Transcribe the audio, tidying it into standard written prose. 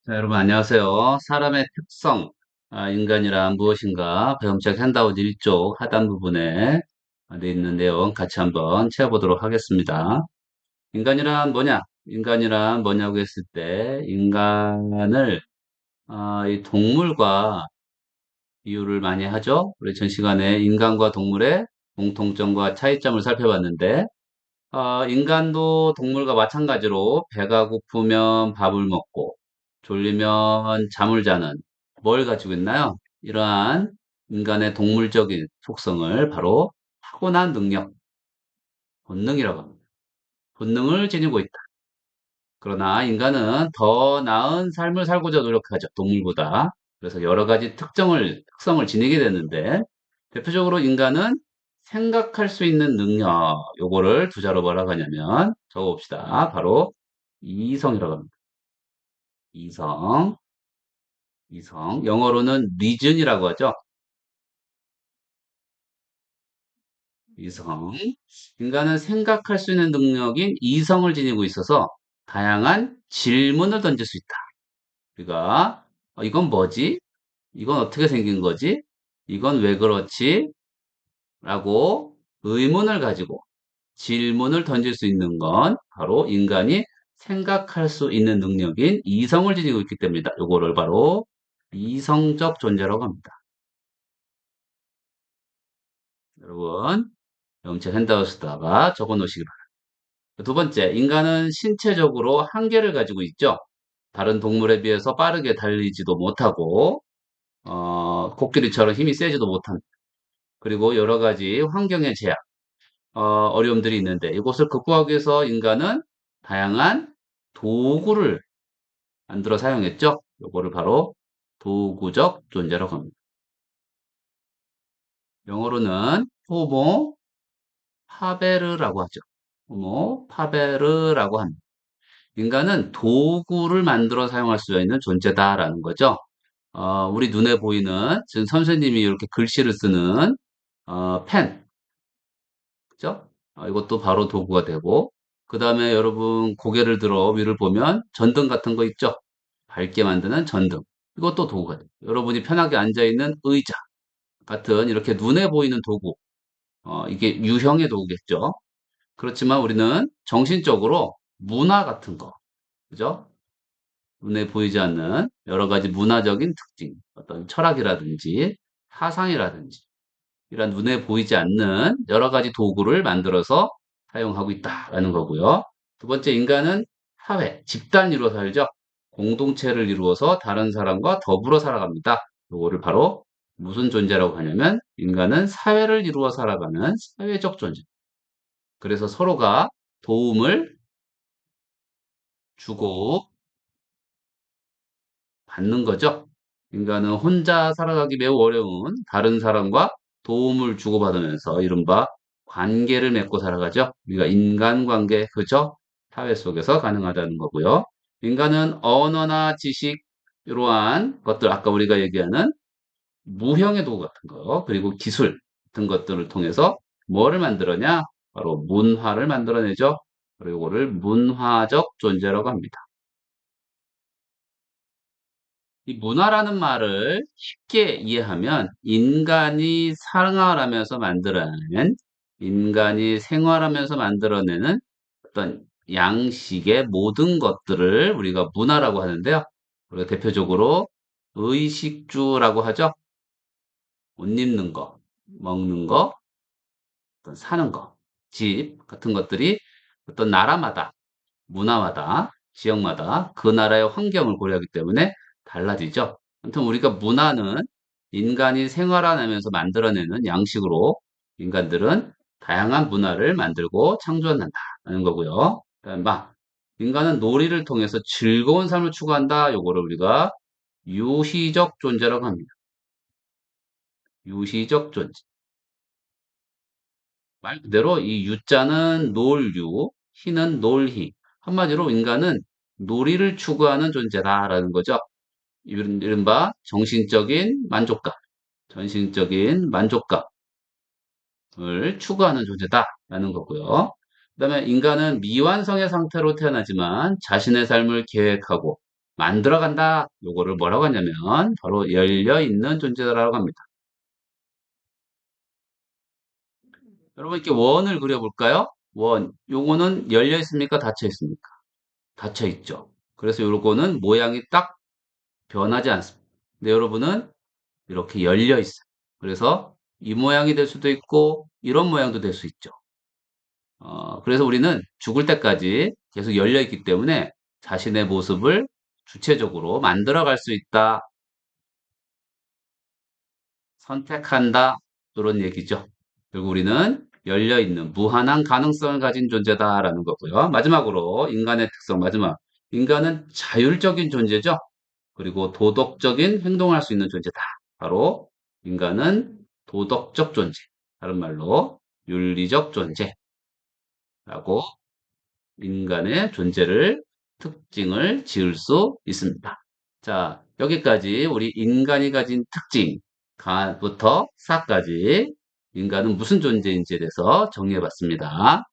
자, 여러분 안녕하세요. 사람의 특성, 인간이란 무엇인가 배움책 핸드아웃 1쪽 하단 부분에 돼 있는 내용 같이 한번 채워보도록 하겠습니다. 인간이란 뭐냐? 인간이란 뭐냐고 했을 때 인간을 이 동물과 비유를 많이 하죠. 우리 전 시간에 인간과 동물의 공통점과 차이점을 살펴봤는데 인간도 동물과 마찬가지로 배가 고프면 밥을 먹고 졸리면 잠을 자는 뭘 가지고 있나요? 이러한 인간의 동물적인 속성을 바로 타고난 능력, 본능이라고 합니다. 본능을 지니고 있다. 그러나 인간은 더 나은 삶을 살고자 노력하죠. 동물보다. 그래서 여러 가지 특성을 지니게 되는데 대표적으로 인간은 생각할 수 있는 능력, 요거를 두 자로 뭐라고 하냐면 적어봅시다. 바로 이성이라고 합니다. 이성, 이성. 영어로는 reason이라고 하죠. 이성. 인간은 생각할 수 있는 능력인 이성을 지니고 있어서 다양한 질문을 던질 수 있다. 우리가 이건 뭐지? 이건 어떻게 생긴 거지? 이건 왜 그렇지? 라고 의문을 가지고 질문을 던질 수 있는 건 바로 인간이 생각할 수 있는 능력인 이성을 지니고 있기 때문이다. 요거를 바로 이성적 존재라고 합니다. 여러분, 영체 핸드아웃에다가 적어 놓으시기 바랍니다. 두 번째, 인간은 신체적으로 한계를 가지고 있죠. 다른 동물에 비해서 빠르게 달리지도 못하고, 코끼리처럼 힘이 세지도 못합니다. 그리고 여러 가지 환경의 제약, 어려움들이 있는데 이것을 극복하기 위해서 인간은 다양한 도구를 만들어 사용했죠. 이거를 바로 도구적 존재라고 합니다. 영어로는 호모 파베르라고 하죠. 호모 파베르라고 합니다. 인간은 도구를 만들어 사용할 수 있는 존재다라는 거죠. 우리 눈에 보이는 지금 선생님이 이렇게 글씨를 쓰는 펜, 그죠? 이것도 바로 도구가 되고, 그 다음에 여러분 고개를 들어 위를 보면 전등 같은 거 있죠? 밝게 만드는 전등. 이것도 도구가 돼요. 여러분이 편하게 앉아있는 의자 같은 이렇게 눈에 보이는 도구. 이게 유형의 도구겠죠? 그렇지만 우리는 정신적으로 문화 같은 거, 그죠? 눈에 보이지 않는 여러 가지 문화적인 특징, 어떤 철학이라든지 사상이라든지 이런 눈에 보이지 않는 여러 가지 도구를 만들어서 사용하고 있다라는 거고요. 두 번째, 인간은 사회, 집단 이루어 살죠. 공동체를 이루어서 다른 사람과 더불어 살아갑니다. 이거를 바로 무슨 존재라고 하냐면 인간은 사회를 이루어 살아가는 사회적 존재. 그래서 서로가 도움을 주고 받는 거죠. 인간은 혼자 살아가기 매우 어려운 다른 사람과 도움을 주고받으면서 이른바 관계를 맺고 살아가죠. 우리가 인간관계, 그죠? 사회 속에서 가능하다는 거고요. 인간은 언어나 지식, 이러한 것들, 아까 우리가 얘기하는 무형의 도구 같은 거, 그리고 기술 같은 것들을 통해서 뭐를 만들어냐? 바로 문화를 만들어내죠. 그리고 이거를 문화적 존재라고 합니다. 이 문화라는 말을 쉽게 이해하면 인간이 생활하면서 만들어내는 어떤 양식의 모든 것들을 우리가 문화라고 하는데요. 우리가 대표적으로 의식주라고 하죠. 옷 입는 거, 먹는 거, 어떤 사는 거, 집 같은 것들이 어떤 나라마다 문화마다, 지역마다 그 나라의 환경을 고려하기 때문에 달라지죠. 아무튼 우리가 문화는 인간이 생활하면서 만들어내는 양식으로 인간들은 다양한 문화를 만들고 창조한다는 거고요. 그다음 인간은 놀이를 통해서 즐거운 삶을 추구한다. 요거를 우리가 유희적 존재라고 합니다. 유희적 존재. 말 그대로 이 유자는 놀유, 희는 놀희. 한마디로 인간은 놀이를 추구하는 존재다라는 거죠. 이른바 정신적인 만족감, 정신적인 만족감을 추구하는 존재다라는 거고요. 그다음에 인간은 미완성의 상태로 태어나지만 자신의 삶을 계획하고 만들어간다. 요거를 뭐라고 하냐면 바로 열려있는 존재다라고 합니다. 여러분 이렇게 원을 그려볼까요? 원. 요거는 열려 있습니까? 닫혀 있습니까? 닫혀 있죠. 그래서 요거는 모양이 딱 변하지 않습니다. 근데 여러분은 이렇게 열려 있어요. 그래서 이 모양이 될 수도 있고 이런 모양도 될 수 있죠. 그래서 우리는 죽을 때까지 계속 열려 있기 때문에 자신의 모습을 주체적으로 만들어갈 수 있다. 선택한다. 이런 얘기죠. 결국 우리는 열려있는 무한한 가능성을 가진 존재다라는 거고요. 마지막으로 인간의 특성, 마지막. 인간은 자율적인 존재죠. 그리고 도덕적인 행동을 할 수 있는 존재다. 바로 인간은 도덕적 존재. 다른 말로 윤리적 존재라고 인간의 존재를 특징을 지을 수 있습니다. 자, 여기까지 우리 인간이 가진 특징부터 사까지 인간은 무슨 존재인지에 대해서 정리해 봤습니다.